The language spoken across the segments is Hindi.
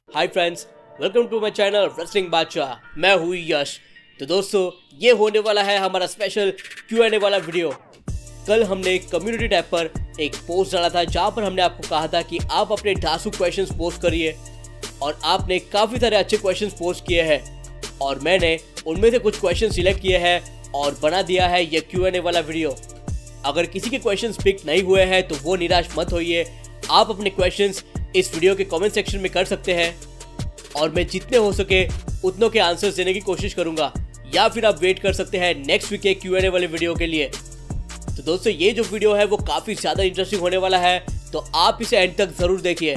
Hi friends, welcome to my channel wrestling बादशाह। मैं हूँ यश। तो दोस्तों, ये होने वाला है हमारा स्पेशल Q&A वाला वीडियो। कल हमने कम्युनिटी टैब पर एक पोस्ट डाला था जहाँ पर हमने आपको कहा था कि आप अपने धांसू क्वेश्चंस पोस्ट करिए, और आपने काफ़ी सारे अच्छे क्वेश्चंस पोस्ट किए हैं और मैंने उनमें से कुछ क्वेश्चन सिलेक्ट किए हैं और बना दिया है ये Q&A वाला वीडियो। अगर किसी के क्वेश्चंस पिक नहीं हुए हैं तो वो निराश मत होइए, आप अपने क्वेश्चंस इस वीडियो के कमेंट सेक्शन में कर सकते हैं और मैं जितने हो सके उतनों के आंसर्स देने की कोशिश करूंगा, या फिर आप वेट कर सकते हैं नेक्स्ट वीक के Q&A वाले वीडियो के लिए। तो दोस्तों, ये जो वीडियो है वो काफ़ी ज़्यादा इंटरेस्टिंग होने वाला है, तो आप इसे एंड तक ज़रूर देखिए।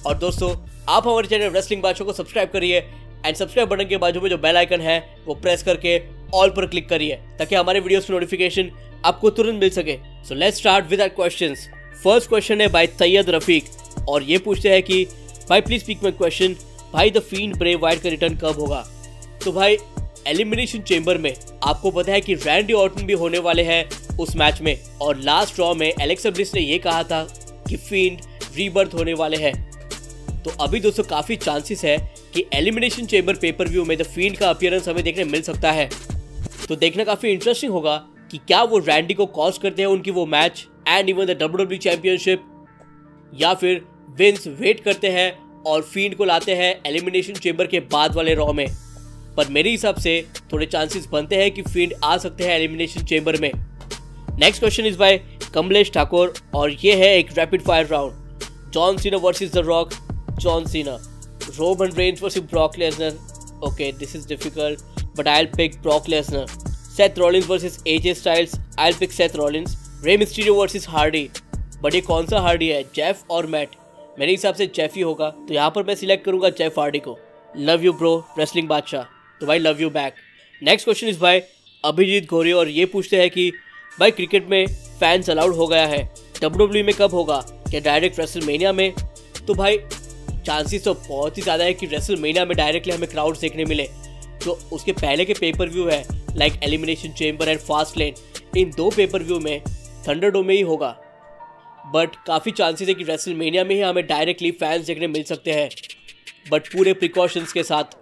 और दोस्तों, आप हमारे चैनल रेसलिंग बादशाह को सब्सक्राइब करिए एंड सब्सक्राइब बटन के बाजू में जो बेल आइकन है वो प्रेस करके ऑल पर क्लिक करिए ताकि हमारे वीडियोस की नोटिफिकेशन आपको तुरंत मिल सके। So let's start with our questions. First question है बाय सैयद रफीक और ये पूछते हैं कि भाई प्लीज पिक माय क्वेश्चन, भाई द फील्ड ब्रे वाइट का रिटर्न कब होगा। तो भाई, एलिमिनेशन चेंबर में आपको पता है कि रैंडी ऑर्टन भी होने वाले हैं उस मैच में, और लास्ट ड्रॉ में एलेक्सा ब्लिस ने ये कहा था कि फील्ड रीबर्थ होने वाले हैं। तो अभी दोस्तों काफ़ी चांसेस है कि एलिमिनेशन चेंबर पेपर व्यू में द फील्ड का अपीयरेंस हमें देखने मिल सकता है। तो देखना काफ़ी इंटरेस्टिंग होगा कि क्या वो रैंडी को कॉस्ट करते हैं उनकी वो match and even the WWE championship, या फिर विंस वेट करते हैं और फील्ड को लाते हैं एलिमिनेशन चेंबर के बाद वाले रॉ में। पर मेरे हिसाब से थोड़े चांसेस बनते हैं कि फील्ड आ सकते हैं एलिमिनेशन चेंबर में। Next question is by Kamlesh Thakur और ये है एक rapid fire round. John Cena versus the Rock, John Cena. Roman Reigns versus Brock Lesnar, okay this is difficult but I will pick Brock Lesnar. Seth Rollins versus AJ Styles, I will pick Seth Rollins. Rey Mysterio versus Hardy, but ये कौन सा हार्डी है, जेफ और मैट? मेरे हिसाब से जेफ ही होगा, तो यहाँ पर मैं सिलेक्ट करूंगा जेफ हार्डी को। लव यू ब्रो रेसलिंग बादशाह। तो भाई love you back. Next question is by Abhijeet Ghori और ये पूछते हैं कि भाई क्रिकेट में फैंस अलाउड हो गया है, WWE में कब होगा, क्या डायरेक्ट रेसलमेनिया में? तो भाई चांसेस तो बहुत ही ज़्यादा है कि रेसलमेनिया में डायरेक्टली हमें क्राउड देखने मिले। तो उसके पहले के पेपर व्यू है like elimination chamber and fast lane, इन दो पेपर व्यू में थंडरडोम में ही होगा, बट काफ़ी चांसेस है कि रेसलमेनिया में ही हमें डायरेक्टली फैंस देखने मिल सकते हैं, बट पूरे प्रिकॉशंस के साथ।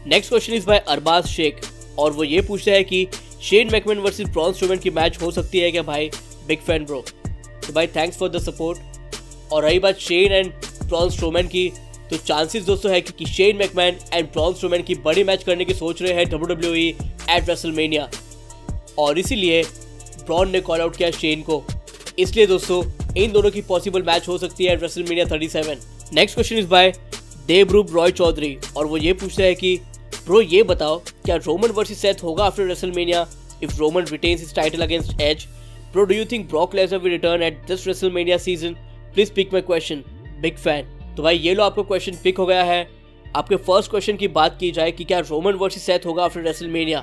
Next question is by Arbaz Shaikh और वो ये पूछते हैं कि Shane McMahon versus Braun Strowman की मैच हो सकती है क्या भाई? Big fan bro. तो भाई थैंक्स फॉर द सपोर्ट। और रही बात शेन एंड ब्रॉन स्ट्रोमैन की, तो चांसेस दोस्तों है कि Shane McMahon and bronze Strowman की बड़ी मैच करने की सोच रहे हैं WWE एट रेसलमेनिया, और इसीलिए ब्रॉन ने कॉल आउट किया शेन को। इसलिए दोस्तों इन दोनों की पॉसिबल मैच हो सकती है WrestleMania 37। Next question is by Devroop Roy Chowdhury और वो ये पूछते हैं कि ब्रो ये बताओ, क्या रोमन वर्सेस सेथ होगा after WrestleMania if Roman retains his title against Edge? Bro do you think Brock Lesnar will return at this WrestleMania season? Please pick my question, big fan. तो भाई ये लो आपका क्वेश्चन पिक हो गया है। आपके फर्स्ट क्वेश्चन की बात की जाए कि क्या रोमन वर्सेस सेथ होगा आफ्टर रेसलमेनिया,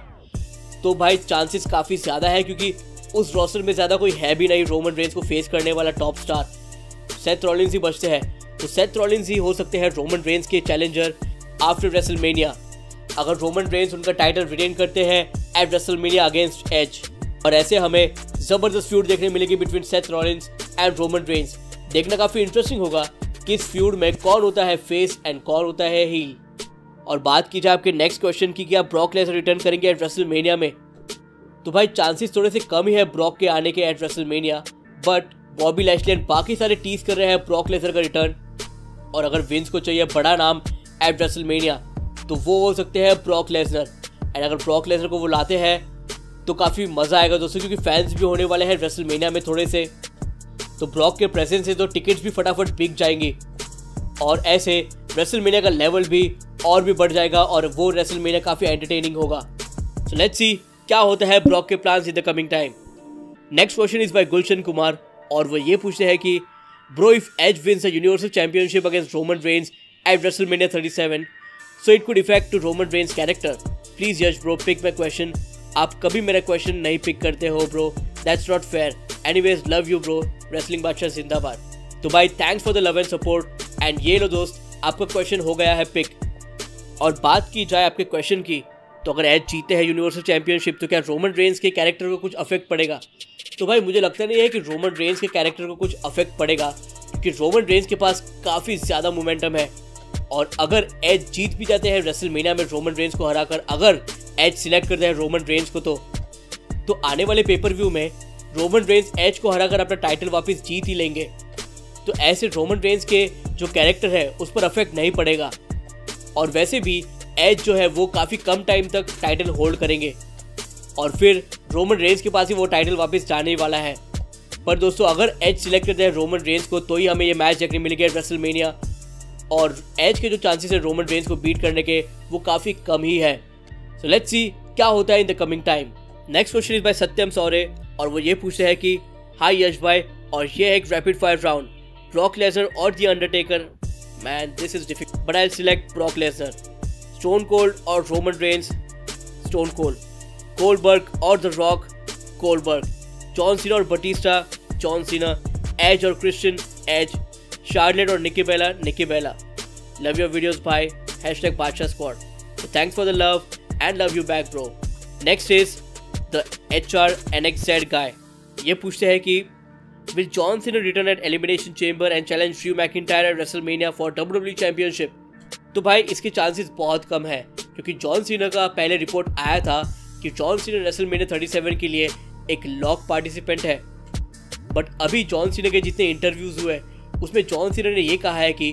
तो भाई चांसेस काफ़ी ज़्यादा है क्योंकि उस रोस्टर में ज़्यादा कोई है भी नहीं रोमन रेंज को फेस करने वाला टॉप स्टार। सेथ रॉलिंस ही बचते हैं, तो सेथ रॉलिंस ही हो सकते हैं रोमन रेंज के चैलेंजर आफ्टर रेसलमेनिया, अगर रोमन रेंज उनका टाइटल रिटेन करते हैं एट रेसलमेनिया अगेंस्ट एज। और ऐसे हमें ज़बरदस्त फ्यूड देखने मिलेगी between Seth Rollins and Roman Reigns. देखना काफ़ी इंटरेस्टिंग होगा कि इस फ्यूड में कौन होता है फेस एंड कौन होता है हील। और बात की जाए आपके नेक्स्ट क्वेश्चन की, क्या ब्रॉक लेसनर रिटर्न करेंगे एट रेसलमेनिया में? तो भाई चांसेस थोड़े से कम ही है ब्रॉक के आने के eight WrestleMania, but Bobby Lashley and बाकी सारे टीज कर रहे हैं ब्रॉक लेसनर का रिटर्न। और अगर विंस को चाहिए बड़ा नाम एट रेसलमेनिया तो वो हो सकते हैं ब्रॉक लेसनर, एंड अगर ब्रॉक लेसनर को वो लाते हैं तो काफ़ी मज़ा आएगा दोस्तों, क्योंकि फैंस भी होने वाले हैं रेसलमेनिया में थोड़े से। तो ब्रॉक के प्रेजेंस से तो टिकट्स भी फटाफट बिक जाएंगी और ऐसे रेसलमेनिया का लेवल भी और भी बढ़ जाएगा और वो रेसलमेनिया काफ़ी एंटरटेनिंग होगा। सो लेट्स सी क्या होता है ब्रॉक के plans in the coming time. Next question is by Gulshan Kumar और वो ये पूछते हैं कि bro if Edge wins the Universal Championship against Roman Reigns at WrestleMania 37 so it could effect to Roman Reigns character. Please Yash bro pick my question. आप कभी मेरा क्वेश्चन नहीं पिक करते हो bro, that's not fair. Anyways love you bro, wrestling Badshah जिंदाबाद। तो भाई thanks for the love and support and ये लो दोस्त आपका क्वेश्चन हो गया है पिक। और बात की जाए आपके क्वेश्चन की, तो अगर एज जीते हैं यूनिवर्सल चैंपियनशिप तो क्या रोमन रेंज के कैरेक्टर को कुछ अफेक्ट पड़ेगा? तो भाई मुझे लगता नहीं है कि रोमन रेंस के कैरेक्टर को कुछ अफेक्ट पड़ेगा, क्योंकि रोमन रेंस के पास काफ़ी ज़्यादा मोमेंटम है। और अगर एज जीत भी जाते हैं रेसलमेनिया में रोमन रेंस को हराकर, अगर एज सिलेक्ट करते हैं रोमन रेंस को, तो आने वाले पेपर व्यू में रोमन रेंस एज को हराकर अपना टाइटल वापस जीत ही लेंगे। तो ऐसे रोमन रेंस के जो कैरेक्टर है उस पर अफेक्ट नहीं पड़ेगा। और वैसे भी एज जो है वो काफ़ी कम टाइम तक टाइटल होल्ड करेंगे और फिर रोमन रेंस के पास ही वो टाइटल वापस जाने वाला है। पर दोस्तों अगर एज सिलेक्ट करते हैं रोमन रेंस को तो ही हमें ये मैच देखने मिलेगा रेसलमेनिया, और एज के जो चांसेस है रोमन रेंस को बीट करने के वो काफ़ी कम ही है। सो लेट्स सी क्या होता है in the coming time. Next question is by Satyam Saure और वो ये पूछते हैं कि हाय यश भाई, और ये है एक rapid fire round, Brock Lesnar और the Undertaker. Man this is difficult but I select Brock Lesnar. Stone Cold और Roman Reigns, Stone Cold. Goldberg और the Rock, Goldberg. John Cena और बटिस्टा, जॉन सीना। एज और क्रिश्चियन, एज। शार्लेट और Nikki Bella, Nikki Bella. Love your videos भाई, hashtag Badshah squad. Thanks for the love and love you back bro. Next is the HRNXZ गाय। ये पूछते हैं कि will John Cena return at elimination chamber and challenge Drew McIntyre at WrestleMania for WWE championship. तो भाई इसके चांसेस बहुत कम है, क्योंकि जॉन सीना का पहले रिपोर्ट आया था कि जॉन सीना रेसलमेनिया 37 के लिए एक लॉक पार्टिसिपेंट है। बट अभी जॉन सीना के जितने इंटरव्यूज हुए उसमें जॉन सीना ने ये कहा है कि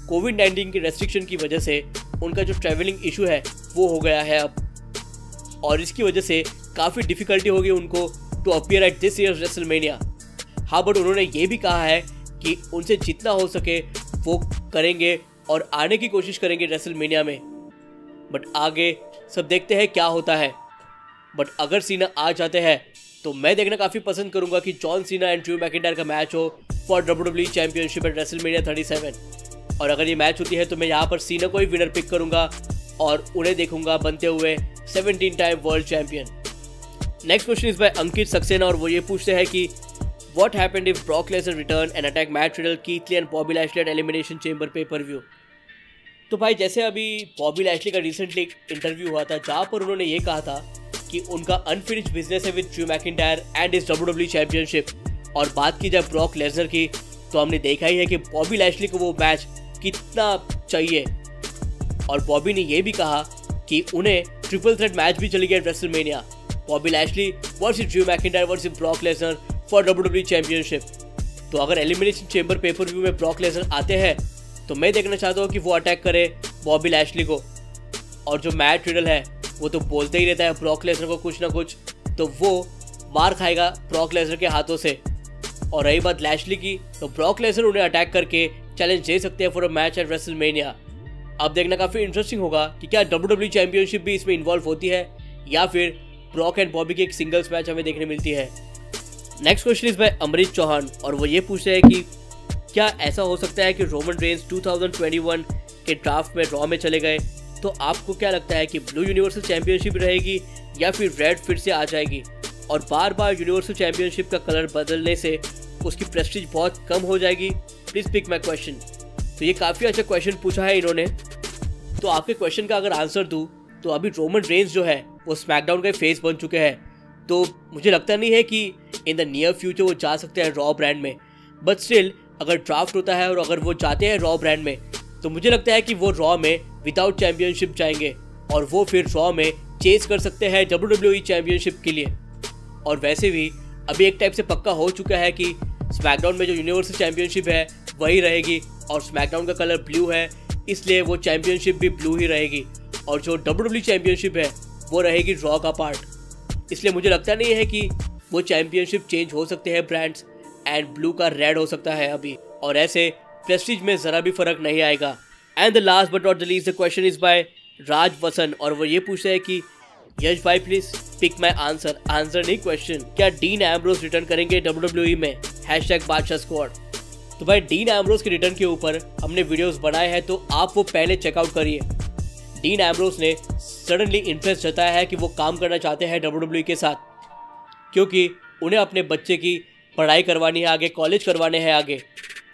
कोविड-19 की रेस्ट्रिक्शन की वजह से उनका जो ट्रैवलिंग इशू है वो हो गया है अब, और इसकी वजह से काफ़ी डिफिकल्टी होगी उनको to appear at this year's WrestleMania. हाँ, बट उन्होंने ये भी कहा है कि उनसे जितना हो सके वो करेंगे और आने की कोशिश करेंगे रेसलमेनिया में। बट आगे सब देखते हैं क्या होता है। बट अगर सीना आ जाते हैं तो मैं देखना काफ़ी पसंद करूंगा कि John Cena and Drew McIntyre का मैच हो for WWE championship eight WrestleMania 37। और अगर ये मैच होती है तो मैं यहाँ पर सीना को ही विनर पिक करूंगा और उन्हें देखूंगा बनते हुए 17 time world champion. Next question is by Ankit Saxena और वो ये पूछते हैं कि what happened if Brock Lesnar return and attack Matt Riddle, Keith Lee and Bobby Lashley at elimination Chamber paper view. तो भाई जैसे अभी बॉबी लैशली का रिसेंटली इंटरव्यू हुआ था जहाँ पर उन्होंने ये कहा था कि उनका अनफिनिश्ड बिजनेस है with Drew McIntyre and is WWE championship. और बात की जाए ब्रॉक लेसनर की तो हमने देखा ही है कि बॉबी लैशली को वो मैच कितना चाहिए, और बॉबी ने ये भी कहा कि उन्हें ट्रिपल थ्रेट मैच भी चली गया WrestleMania, Bobby Lashley versus Drew McIntyre versus Brock Lesnar for WWE championship. तो अगर एलिमिनेशन चेंबर पेपर व्यू में ब्रॉक लेसनर आते हैं तो मैं देखना चाहता हूँ कि वो अटैक करे बॉबी लैशली को। और जो मैट रिडल है वो तो बोलते ही रहता है ब्रॉक लेसनर को कुछ ना कुछ, तो वो मार खाएगा ब्रॉक लेसनर के हाथों से। और रही बात लैशली की, तो ब्रॉक लेसनर उन्हें अटैक करके चैलेंज दे सकते हैं for a match at WrestleMania. अब देखना काफ़ी इंटरेस्टिंग होगा कि क्या WWE चैंपियनशिप भी इसमें इन्वॉल्व होती है या फिर ब्रॉक एंड बॉबी की एक सिंगल्स मैच हमें देखने मिलती है। Next question is by Amrit Chauhan और वो ये पूछते हैं कि क्या ऐसा हो सकता है कि रोमन रेंस 2021 के ड्राफ्ट में रॉ में चले गए, तो आपको क्या लगता है कि ब्लू यूनिवर्सल चैंपियनशिप रहेगी या फिर रेड फिर से आ जाएगी, और बार बार यूनिवर्सल चैंपियनशिप का कलर बदलने से उसकी प्रेस्टीज बहुत कम हो जाएगी? Please pick my question. तो ये काफ़ी अच्छा क्वेश्चन पूछा है इन्होंने। तो आपके क्वेश्चन का अगर आंसर दूँ तो अभी रोमन रेंस जो है वो स्मैकडाउन का फेस बन चुके हैं, तो मुझे लगता नहीं है कि इन द नियर फ्यूचर वो जा सकते हैं रॉ ब्रांड में। बट स्टिल अगर ड्राफ्ट होता है और अगर वो जाते हैं रॉ ब्रांड में तो मुझे लगता है कि वो रॉ में विदाउट चैंपियनशिप जाएंगे और वो फिर रॉ में चेस कर सकते हैं WWE चैंपियनशिप के लिए। और वैसे भी अभी एक टाइप से पक्का हो चुका है कि स्मैकडाउन में जो यूनिवर्सल चैंपियनशिप है वही रहेगी, और स्मैकडाउन का कलर ब्लू है इसलिए वो चैंपियनशिप भी ब्लू ही रहेगी, और जो WWE चैंपियनशिप है वो रहेगी रॉ का पार्ट। इसलिए मुझे लगता नहीं है कि वो चैंपियनशिप चेंज हो सकते हैं ब्रांड्स, एंड ब्लू का रेड हो सकता है अभी, और ऐसे प्रेस्टीज में ज़रा भी फर्क नहीं आएगा। And the last but not the least the question is by Raj Vasan और वो ये पूछते हैं कि यश भाई please pick my answer, answer नहीं क्वेश्चन, क्या डीन एम्ब्रोस रिटर्न करेंगे WWE में? Hashtag Badshah squad. तो भाई डीन एम्ब्रोस के रिटर्न के ऊपर हमने वीडियोस बनाए हैं, तो आप वो पहले चेकआउट करिए। डीन एम्ब्रोस ने सडनली इंटरेस्ट जताया है कि वो काम करना चाहते हैं WWE के साथ, क्योंकि उन्हें अपने बच्चे की पढ़ाई करवानी है आगे, कॉलेज करवाने हैं आगे,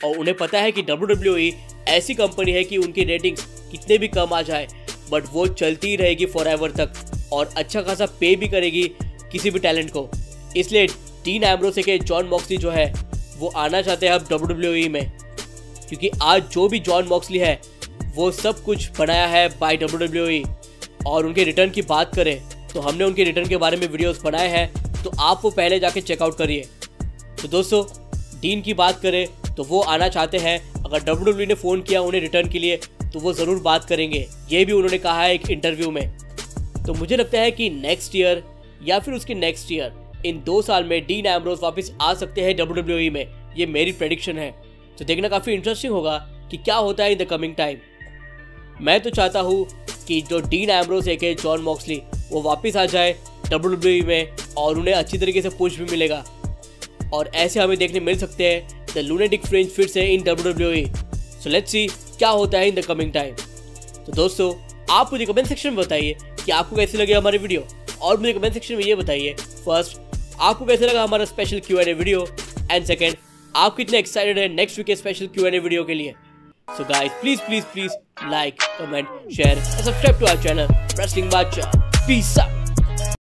और उन्हें पता है कि WWE ऐसी कंपनी है कि उनकी रेटिंग्स कितने भी कम आ जाए बट वो चलती ही रहेगी फॉर एवर तक, और अच्छा खासा पे भी करेगी किसी भी टैलेंट को। इसलिए डीन एम्ब्रोस के जॉन मॉक्सली जो है वो आना चाहते हैं अब WWE में, क्योंकि आज जो भी जॉन मॉक्सली है वो सब कुछ बनाया है बाय WWE। और उनके रिटर्न की बात करें तो हमने उनके रिटर्न के बारे में वीडियोस बनाए हैं, तो आप वो पहले जाके चेकआउट करिए। तो दोस्तों, डीन की बात करें तो वो आना चाहते हैं। अगर WWE ने फ़ोन किया उन्हें रिटर्न के लिए तो वो ज़रूर बात करेंगे, ये भी उन्होंने कहा है एक इंटरव्यू में। तो मुझे लगता है कि नेक्स्ट ईयर या फिर उसके नेक्स्ट ईयर, इन 2 साल में डीन एम्ब्रोस वापस आ सकते हैं WWE में, ये मेरी प्रेडिक्शन है। तो देखना काफ़ी इंटरेस्टिंग होगा कि क्या होता है इन द कमिंग टाइम। मैं तो चाहता हूँ कि जो डीन एम्ब्रोस है जॉन मॉक्सली वो वापस आ जाए WWE में और उन्हें अच्छी तरीके से पुश भी मिलेगा। और ऐसे हमें देखने मिल सकते हैं द लूनेटिक फ्रिंज फिर से इन WWE। सो लेट्स सी क्या होता है इन द कमिंग टाइम। तो दोस्तों, आप मुझे कमेंट सेक्शन में बताइए कि आपको कैसे लगे हमारे वीडियो, और मुझे कमेंट सेक्शन में ये बताइए फर्स्ट आपको कैसे लगा हमारा special Q&A video, and second आप कितने एक्साइटेड है नेक्स्ट वीक के स्पेशल Q&A वीडियो के लिए। So guys, please like, comment, share and subscribe to our channel wrestling Badshah. Peace out.